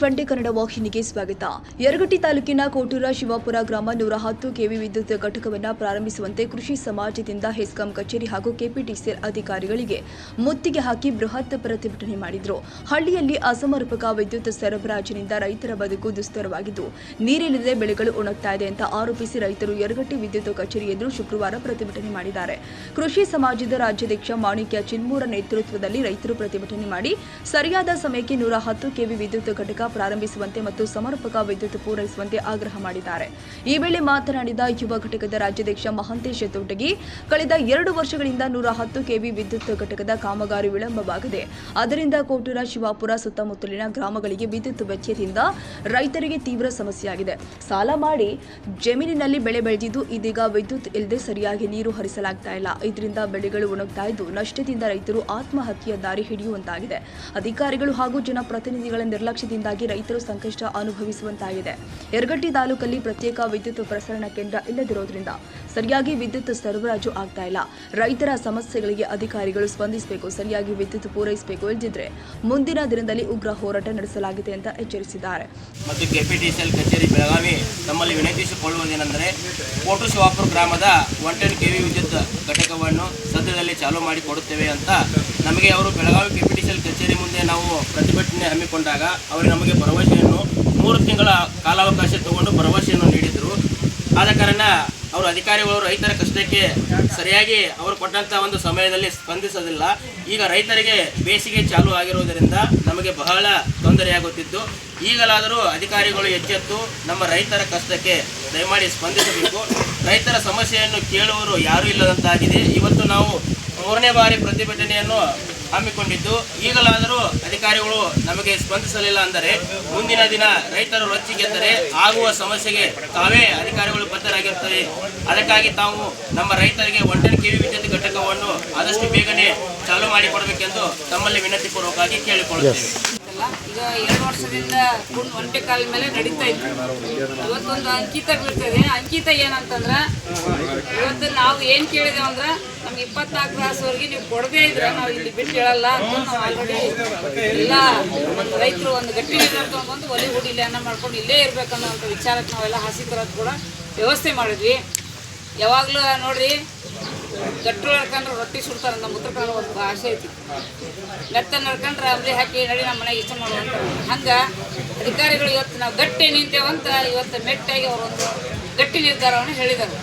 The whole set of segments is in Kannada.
T20 ಕನ್ನಡ ವಾಹಿನಿಗೆ ಸ್ವಾಗತ. ಯರಗಟ್ಟಿ ತಾಲೂಕಿನ ಕೋಟೂರ ಶಿವಾಪುರ ಗ್ರಾಮ 110 ಕೆವಿ ವಿದ್ಯುತ್ ಘಟಕವನ್ನು ಪ್ರಾರಂಭಿಸುವಂತೆ ಕೃಷಿ ಸಮಾಜದಿಂದ ಹೆಸ್ಕಾಂ ಕಚೇರಿ ಹಾಗೂ ಕೆಪಿಟಿಸಿಎಲ್ ಅಧಿಕಾರಿಗಳಿಗೆ ಮುತ್ತಿಗೆ ಹಾಕಿ ಬೃಹತ್ ಪ್ರತಿಭಟನೆ ಮಾಡಿದರು. ಹಳ್ಳಿಯಲ್ಲಿ ಅಸಮರ್ಪಕ ವಿದ್ಯುತ್ ಸರಬರಾಜಿನಿಂದ ರೈತರ ಬದುಕು ದುಸ್ತರವಾಗಿದ್ದು ನೀರಿಲ್ಲದೆ ಬೆಳೆಗಳು ಒಣಗ್ತಾ ಇದೆ ಅಂತ ಆರೋಪಿಸಿ ರೈತರು ಯರಗಟ್ಟಿ ವಿದ್ಯುತ್ ಕಚೇರಿ ಎದುರು ಶುಕ್ರವಾರ ಪ್ರತಿಭಟನೆ ಮಾಡಿದ್ದಾರೆ. ಕೃಷಿ ಸಮಾಜದ ರಾಜ್ಯಾಧ್ಯಕ್ಷ ಮಾಣಿಕ್ಯ ಚಿನ್ಮೂರ ನೇತೃತ್ವದಲ್ಲಿ ರೈತರು ಪ್ರತಿಭಟನೆ ಮಾಡಿ ಸರಿಯಾದ ಸಮಯಕ್ಕೆ 110 ಕೆವಿ ವಿದ್ಯುತ್ ಘಟಕ ಪ್ರಾರಂಭಿಸುವಂತೆ ಮತ್ತು ಸಮರ್ಪಕ ವಿದ್ಯುತ್ ಪೂರೈಸುವಂತೆ ಆಗ್ರಹ ಮಾಡಿದ್ದಾರೆ. ಈ ವೇಳೆ ಮಾತನಾಡಿದ ಯುವ ಘಟಕದ ರಾಜ್ಯಾಧ್ಯಕ್ಷ ಮಹಾಂತೇಶ ತೋಟಗಿ, ಕಳೆದ 2 ವರ್ಷಗಳಿಂದ 110 ಕೆವಿ ವಿದ್ಯುತ್ ಘಟಕದ ಕಾಮಗಾರಿ ವಿಳಂಬವಾಗಿದೆ. ಅದರಿಂದ ಕೋಟೂರ ಶಿವಾಪುರ ಸುತ್ತಮುತ್ತಲಿನ ಗ್ರಾಮಗಳಿಗೆ ವಿದ್ಯುತ್ ವ್ಯತ್ಯಯದಿಂದ ರೈತರಿಗೆ ತೀವ್ರ ಸಮಸ್ಯೆಯಾಗಿದೆ. ಸಾಲ ಮಾಡಿ ಜಮೀನಿನಲ್ಲಿ ಬೆಳೆ ಬೆಳೆದಿದ್ದು ಇದೀಗ ವಿದ್ಯುತ್ ಇಲ್ಲದೆ ಸರಿಯಾಗಿ ನೀರು ಹರಿಸಲಾಗ್ತಾ ಇಲ್ಲ. ಇದರಿಂದ ಬೆಳೆಗಳು ಒಣಗ್ತಾ ಇದ್ದು ನಷ್ಟದಿಂದ ರೈತರು ಆತ್ಮಹತ್ಯೆಯ ದಾರಿ ಹಿಡಿಯುವಂತಾಗಿದೆ. ಅಧಿಕಾರಿಗಳು ಹಾಗೂ ಜನಪ್ರತಿನಿಧಿಗಳ ನಿರ್ಲಕ್ಷ್ಯದಿಂದಾಗಿ ರೈತರು ಸಂಕಷ್ಟ ಅನುಭವಿಸುವಂತಾಗಿದೆ. ಯರಗಟ್ಟಿ ತಾಲೂಕಲ್ಲಿ ಪ್ರತ್ಯೇಕ ವಿದ್ಯುತ್ ಪ್ರಸರಣ ಕೇಂದ್ರ ಇಲ್ಲದಿರೋದ್ರಿಂದ ಸರಿಯಾಗಿ ವಿದ್ಯುತ್ ಸರಬರಾಜು ಆಗ್ತಾ ಇಲ್ಲ. ರೈತರ ಸಮಸ್ಯೆಗಳಿಗೆ ಅಧಿಕಾರಿಗಳು ಸ್ಪಂದಿಸಬೇಕು, ಸರಿಯಾಗಿ ವಿದ್ಯುತ್ ಪೂರೈಸಬೇಕು. ಇಲ್ಲದಿದ್ದರೆ ಮುಂದಿನ ದಿನದಲ್ಲಿ ಉಗ್ರ ಹೋರಾಟ ನಡೆಸಲಾಗಿದೆ ಅಂತ ಎಚ್ಚರಿಸಿದ್ದಾರೆ. ಮತ್ತು ಕೆಪಿಟಿಸಿಎಲ್ ಕಚೇರಿ ಬೆಳಗಾವಿ ನಮ್ಮಲ್ಲಿ ವಿನಂತಿಸಿಕೊಳ್ಳುವುದೇನೆಂದರೆ ಕೋಟೂರ ಶಿವಾಪುರ ಗ್ರಾಮದ 110 ಕೆವಿ ವಿದ್ಯುತ್ ಘಟಕವನ್ನು ಸದ್ಯದಲ್ಲಿ ಚಾಲೂ ಮಾಡಿಕೊಡುತ್ತೇವೆ ಅಂತ ನಮಗೆ ಅವರು ಬೆಳಗಾವಿ ಕೆಪಿಟಿಸಿಎಲ್ ಕಚೇರಿ ಮುಂದೆ ನಾವು ಪ್ರತಿಭಟನೆ ಹಮ್ಮಿಕೊಂಡಾಗ ಅವರು ನಮಗೆ ಭರವಸೆಯನ್ನು 3 ತಿಂಗಳ ಕಾಲಾವಕಾಶ ತಗೊಂಡು ಭರವಸೆಯನ್ನು ನೀಡಿದರು. ಆದ ಕಾರಣ ಅವರು ಅಧಿಕಾರಿಗಳು ರೈತರ ಕಷ್ಟಕ್ಕೆ ಸರಿಯಾಗಿ ಅವರು ಕೊಟ್ಟಂಥ ಒಂದು ಸಮಯದಲ್ಲಿ ಸ್ಪಂದಿಸೋದಿಲ್ಲ. ಈಗ ರೈತರಿಗೆ ಬೇಸಿಗೆ ಚಾಲೂ ಆಗಿರುವುದರಿಂದ ನಮಗೆ ಬಹಳ ತೊಂದರೆಯಾಗುತ್ತಿದ್ದು, ಈಗಲಾದರೂ ಅಧಿಕಾರಿಗಳು ಎಚ್ಚೆತ್ತು ನಮ್ಮ ರೈತರ ಕಷ್ಟಕ್ಕೆ ದಯಮಾಡಿ ಸ್ಪಂದಿಸಬೇಕು. ರೈತರ ಸಮಸ್ಯೆಯನ್ನು ಕೇಳುವವರು ಯಾರೂ ಇಲ್ಲದಂತಾಗಿದೆ. ಇವತ್ತು ನಾವು 3ನೇ ಬಾರಿ ಪ್ರತಿಭಟನೆಯನ್ನು ಹಮ್ಮಿಕೊಂಡಿದ್ದು, ಈಗಲಾದರೂ ಅಧಿಕಾರಿಗಳು ನಮಗೆ ಸ್ಪಂದಿಸಲಿಲ್ಲ ಅಂದರೆ ಮುಂದಿನ ದಿನ ರೈತರು ರೊಚ್ಚಿಗೆದ್ದರೆ ಆಗುವ ಸಮಸ್ಯೆಗೆ ತಾವೇ ಅಧಿಕಾರಿಗಳು ಬದ್ಧರಾಗಿರುತ್ತಾರೆ. ಅದಕ್ಕಾಗಿ ತಾವು ನಮ್ಮ ರೈತರಿಗೆ 110 ಕೆವಿ ವಿದ್ಯುತ್ ಘಟಕವನ್ನು ಆದಷ್ಟು ಬೇಗನೆ ಚಾಲೂ ಮಾಡಿಕೊಡಬೇಕೆಂದು ತಮ್ಮಲ್ಲಿ ವಿನಂತಿಪೂರ್ವಕವಾಗಿ ಕೇಳಿಕೊಳ್ಳುತ್ತೇವೆ. ಈಗ 2 ವರ್ಷದಿಂದ ಒಂಟೆ ಕಾಲ ಮೇಲೆ ನಡೀತಾ ಇತ್ತು. ಇವತ್ತೊಂದು ಅಂಕಿತ ಬೀಳ್ತದೆ. ಅಂಕಿತ ಏನಂತಂದ್ರೆ ಇವತ್ತು ನಾವು ಏನು ಕೇಳಿದೇವೆ ಅಂದ್ರೆ ನಮ್ಗೆ 24 ತಾಸುವರೆಗೆ ನೀವು ಕೊಡದೇ ಇದ್ರೆ ನಾವು ಇಲ್ಲಿ ಬಿಟ್ಟು ಹೇಳಲ್ಲ ಅಂತ ನಾವು ಆಲ್ರೆಡಿ ಎಲ್ಲ ಒಂದು ರೈತರು ಒಂದು ಗಟ್ಟಿ ನಿರ್ಧಾರ ತೊಗೊಂಡು ಒಲೆ ಹುಡಿಲಿ ಅನ್ನ ಮಾಡ್ಕೊಂಡು ಇಲ್ಲೇ ಇರ್ಬೇಕನ್ನೋಂಥ ವಿಚಾರಕ್ಕೆ ನಾವೆಲ್ಲ ಹಸಿ ತರೋದು ಕೂಡ ವ್ಯವಸ್ಥೆ ಮಾಡಿದ್ವಿ. ಯಾವಾಗಲೂ ನೋಡ್ರಿ, ಗಟ್ಟರು ನಡ್ಕೊಂಡ್ರೆ ರೊಟ್ಟಿ ಸುಡ್ತಾರೆ. ನಮ್ಮ ಉತ್ತರ ಕನ್ನಡ ಒಂದು ಭಾಷೆ ಐತಿ. ಮೆತ್ತ ನಡ್ಕೊಂಡ್ರೆ ಅಂಬ್ಲಿ ಹಾಕಿ ನಡಿ ನಮ್ಮ ಮನೆಗೆ ಇಷ್ಟ ಮಾಡುವಂಥ ಹಂಗೆ ಅಧಿಕಾರಿಗಳು ಇವತ್ತು ನಾವು ಗಟ್ಟಿ ನಿಂತೇವಂತ ಇವತ್ತು ಮೆಟ್ಟಾಗಿ ಅವರೊಂದು ಗಟ್ಟಿ ನಿರ್ಧಾರವನ್ನು ಹೇಳಿದ್ದಾರೆ.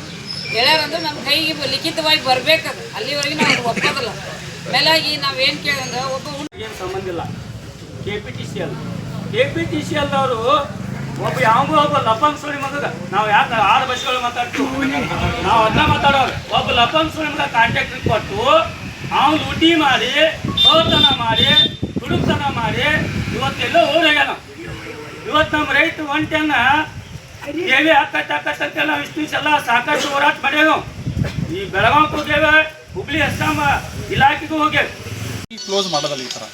ಹೇಳ್ಯಾರಂದ್ರೆ ನಮ್ಮ ಕೈಗೆ ಲಿಖಿತವಾಗಿ ಬರಬೇಕದು. ಅಲ್ಲಿವರೆಗೆ ನಾವು ಒಪ್ಪೋದಿಲ್ಲ. ಮೇಲಾಗಿ ನಾವೇನು ಕೇಳಿದ್ರೆ ಏನು ಸಂಬಂಧ ಇಲ್ಲ. ಕೆಪಿಟಿಸಿಎಲ್ ಅವರು ಒಬ್ಬ ಲಪಂಗ್ ಸುಳಿ ಮಗ ನಾವು ಯಾಕೆ 6 ಬಸ್ಗಳು ಮಾತಾಡ್ತೀವಿ, ನಾವು ಅದನ್ನ ಮಾತಾಡೋರು. ಒಬ್ಬ ಲಪಂಗ್ ಸುಳಿ ಮಗ ಕಾಂಟ್ರಾಕ್ಟ್ರಿಗೆ ಕೊಟ್ಟು ಅವ್ನು ದುಡ್ಡಿ ಮಾಡಿ ಸೋತನ ಮಾಡಿ ದುಡುಕ್ತನ ಮಾಡಿ ಇವತ್ತೆಲ್ಲ ಹೋಗ್ಯಾನ. ಇವತ್ತು ನಮ್ಮ ರೈತ 110 ಕೆವಿ ಹಾಕಟ್ಟಂತೆ ನಾವು ಇಷ್ಟು ದಿವಸ ಎಲ್ಲ ಸಾಕಷ್ಟು ಹೋರಾಟ ಮಾಡ್ಯಾವ. ಈ ಬೆಳಗಾವಿಗೆ ಹೋಗ್ಯಾವೆ, ಹುಬ್ಳಿ ಹೆಸ್ಕಾಂ ಇಲಾಖೆಗೂ ಹೋಗ್ಯಾವೆ. ಕ್ಲೋಸ್ ಮಾಡೋದಲ್ಲ, ಈ ಥರ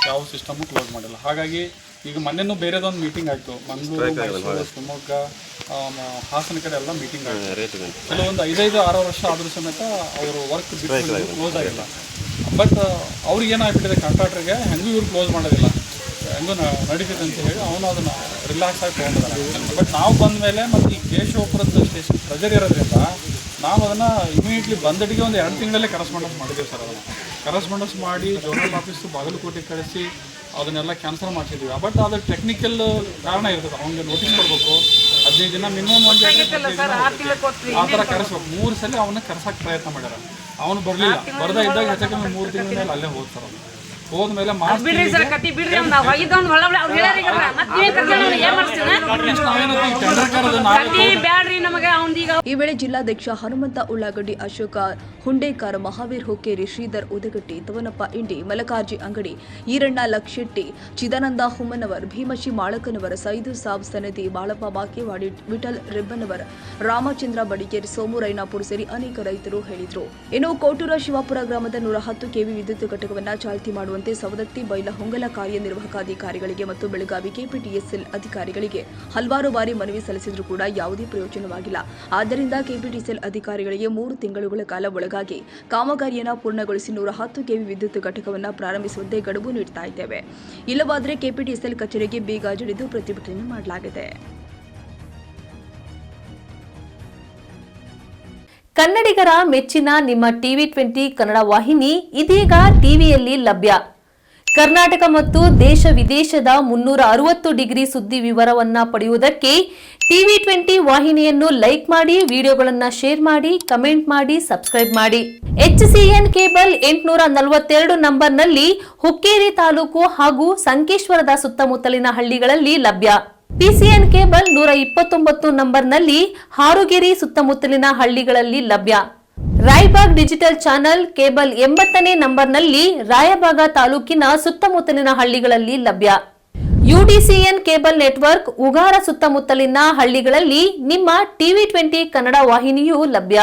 ಯಾವ ಸಿಸ್ಟಮು ಕ್ಲೋಸ್ ಮಾಡಿಲ್ಲ. ಹಾಗಾಗಿ ಈಗ ಮೊನ್ನೆನೂ ಬೇರೆದೊಂದು ಮೀಟಿಂಗ್ ಆಯಿತು. ಮಂಗಳೂರು, ಮೈಸೂರು, ಶಿವಮೊಗ್ಗ, ಹಾಸನ ಕಡೆ ಎಲ್ಲ ಮೀಟಿಂಗ್ ಆಯಿತು. ಕೆಲವೊಂದು 5-6 ವರ್ಷ ಆದರೂ ಸಮೇತ ಅವರು ವರ್ಕ್ ಬಿಟ್ಟು ಕ್ಲೋಸ್ ಆಗಿಲ್ಲ. ಬಟ್ ಅವ್ರಿಗೆ ಏನಾಗ್ಬಿಟ್ಟಿದೆ, ಕಾಂಟ್ರಾಕ್ಟ್ರಿಗೆ ಹೆಂಗೂ ಇವ್ರು ಕ್ಲೋಸ್ ಮಾಡೋದಿಲ್ಲ, ಹೆಂಗೂ ನಡೀತಿದೆ ಅಂತ ಹೇಳಿ ಅವನು ಅದನ್ನು ರಿಲ್ಯಾಕ್ಸ್ ಆಗಿ ತೊಗೊಂಡಿದ್ದಾರೆ. ಬಟ್ ನಾವು ಬಂದ ಮೇಲೆ ಮತ್ತು ಈ ಕೇಶವಪುರದ ಸ್ಟೇಷನ್ ಪ್ರೆಜರ್ ಇರೋದ್ರಿಂದ ನಾವು ಅದನ್ನು ಇಮಿಡಿಯೇಟ್ಲಿ ಬಂದಡಿಗೆ ಒಂದು 2 ತಿಂಗಳಲ್ಲೇ ಕರೆಸ್ಪಾಂಡೆನ್ಸ್ ಮಾಡಿದ್ದೀವಿ ಸರ್. ಅದನ್ನು ಕರೆಸ್ಪಾಂಡೆನ್ಸ್ ಮಾಡಿ ಜೋನಲ್ ಆಫೀಸು ಬಾಗಲಕೋಟೆಗೆ ಕಳಿಸಿ ಅದನ್ನೆಲ್ಲ ಕ್ಯಾನ್ಸಲ್ ಮಾಡಿಸಿದ್ವಿ. ಬಟ್ ಅದು ಟೆಕ್ನಿಕಲ್ ಕಾರಣ ಇರ್ತದೆ. ಅವ್ನಿಗೆ ನೋಟಿಸ್ ಕೊಡಬೇಕು, 15 ದಿನ ಮಿನಿಮಮ್ ಒಂದು ಆ ಥರ ಕರೆಸ್ಬೇಕು. 3 ಸಲ ಅವನ್ನ ಕರೆಸೋಕ್ಕೆ ಪ್ರಯತ್ನ ಮಾಡ್ಯಾರ. ಅವನು ಬರಲಿಲ್ಲ. ಬರದೇ ಇದ್ದಾಗ ಹೆಚ್ಚಕ್ಕೆ 3 ತಿಂಗಳ ಮೇಲೆ ಅಲ್ಲೇ ಹೋಗ್ತಾರೆ. ಅವ್ನು ಹೋದ್ಮೇಲೆ ಈ ವೇಳೆ ಜಿಲ್ಲಾಧ್ಯಕ್ಷ ಹನುಮಂತ ಉಳ್ಳಾಗಡ್ಡಿ, ಅಶೋಕ ಹುಂಡೇಕರ್, ಮಹಾವೀರ್ ಹುಕ್ಕೇರಿ, ಶ್ರೀಧರ್ ಉದಗಟ್ಟಿ, ತವನಪ್ಪ ಇಂಡಿ, ಮಲಕಾರ್ಜಿ ಅಂಗಡಿ, ಈರಣ್ಣ ಲಕ್ಷೆಟ್ಟಿ, ಚಿದಾನಂದ ಹುಮ್ಮನವರ್, ಭೀಮಶಿ ಮಾಳಕನವರ್, ಸೈದು ಸಾಬ್ ಸನದಿ, ಬಾಳಪ್ಪ ಬಾಕೇವಾಡಿ, ವಿಠಲ್ ರಿಬ್ಬನವರ್, ರಾಮಚಂದ್ರ ಬಡಿಗೇರಿ, ಸೋಮು ರೈನಾಪುರ್ ಸೇರಿ ಅನೇಕ ರೈತರು ಹೇಳಿದರು. ಇನ್ನು ಕೋಟೂರ ಶಿವಾಪುರ ಗ್ರಾಮದ 110 ಕೆವಿ ವಿದ್ಯುತ್ ಘಟಕವನ್ನು ಚಾಲ್ತಿ ಮಾಡುವ ಮಾಡುವಂತೆ ಸವದತ್ತಿ ಬೈಲಹೊಂಗಲ ಕಾರ್ಯನಿರ್ವಾಹಕ ಅಧಿಕಾರಿಗಳಿಗೆ ಮತ್ತು ಬೆಳಗಾವಿ ಕೆಪಿಟಿಎಸ್ಎಲ್ ಅಧಿಕಾರಿಗಳಿಗೆ ಹಲವಾರು ಬಾರಿ ಮನವಿ ಸಲ್ಲಿಸಿದರೂ ಕೂಡ ಯಾವುದೇ ಪ್ರಯೋಜನವಾಗಿಲ್ಲ. ಆದ್ದರಿಂದ ಕೆಪಿಟಿಸಿಎಲ್ ಅಧಿಕಾರಿಗಳಿಗೆ 3 ತಿಂಗಳುಗಳ ಕಾಲ ಒಳಗಾಗಿ ಕಾಮಗಾರಿಯನ್ನು ಪೂರ್ಣಗೊಳಿಸಿ 110 ಕೆವಿ ವಿದ್ಯುತ್ ಘಟಕವನ್ನು ಪ್ರಾರಂಭಿಸುವಂತೆ ಗಡುವು ನೀಡುತ್ತಾ ಇದ್ದೇವೆ. ಇಲ್ಲವಾದರೆ ಕೆಪಿಟಿಸಿಎಲ್ ಕಚೇರಿಗೆ ಬೀಗ ಜಡಿದು ಪ್ರತಿಭಟನೆ ಮಾಡಲಾಗಿದೆ. ಕನ್ನಡಿಗರ ಮೆಚ್ಚಿನ ನಿಮ್ಮ TV20 ಕನ್ನಡ ವಾಹಿನಿ ಇದೀಗ ಟಿವಿಯಲ್ಲಿ ಲಭ್ಯ. ಕರ್ನಾಟಕ ಮತ್ತು ದೇಶ ವಿದೇಶದ 360 ಡಿಗ್ರಿ ಸುದ್ದಿ ವಿವರವನ್ನ ಪಡೆಯುವುದಕ್ಕೆ TV20 ವಾಹಿನಿಯನ್ನು ಲೈಕ್ ಮಾಡಿ, ವಿಡಿಯೋಗಳನ್ನು ಶೇರ್ ಮಾಡಿ, ಕಮೆಂಟ್ ಮಾಡಿ, ಸಬ್ಸ್ಕ್ರೈಬ್ ಮಾಡಿ. HCN ಕೇಬಲ್ 842 ನಂಬರ್ನಲ್ಲಿ ಹುಕ್ಕೇರಿ ತಾಲೂಕು ಹಾಗೂ ಸಂಕೇಶ್ವರದ ಸುತ್ತಮುತ್ತಲಿನ ಹಳ್ಳಿಗಳಲ್ಲಿ ಲಭ್ಯ. PCN ಕೇಬಲ್ 129 ನಂಬರ್ನಲ್ಲಿ ಹಾರುಗೆರೆ ಸುತ್ತಮುತ್ತಲಿನ ಹಳ್ಳಿಗಳಲ್ಲಿ ಲಭ್ಯ. ರಾಯಬಾಗ್ ಡಿಜಿಟಲ್ ಚಾನೆಲ್ ಕೇಬಲ್ 80ನೇ ನಂಬರ್ನಲ್ಲಿ ರಾಯಬಾಗ ತಾಲೂಕಿನ ಸುತ್ತಮುತ್ತಲಿನ ಹಳ್ಳಿಗಳಲ್ಲಿ ಲಭ್ಯ. UDCN ಕೇಬಲ್ ನೆಟ್ವರ್ಕ್ ಉಗಾರ ಸುತ್ತಮುತ್ತಲಿನ ಹಳ್ಳಿಗಳಲ್ಲಿ ನಿಮ್ಮ TV20 ಕನ್ನಡ ವಾಹಿನಿಯೂ ಲಭ್ಯ.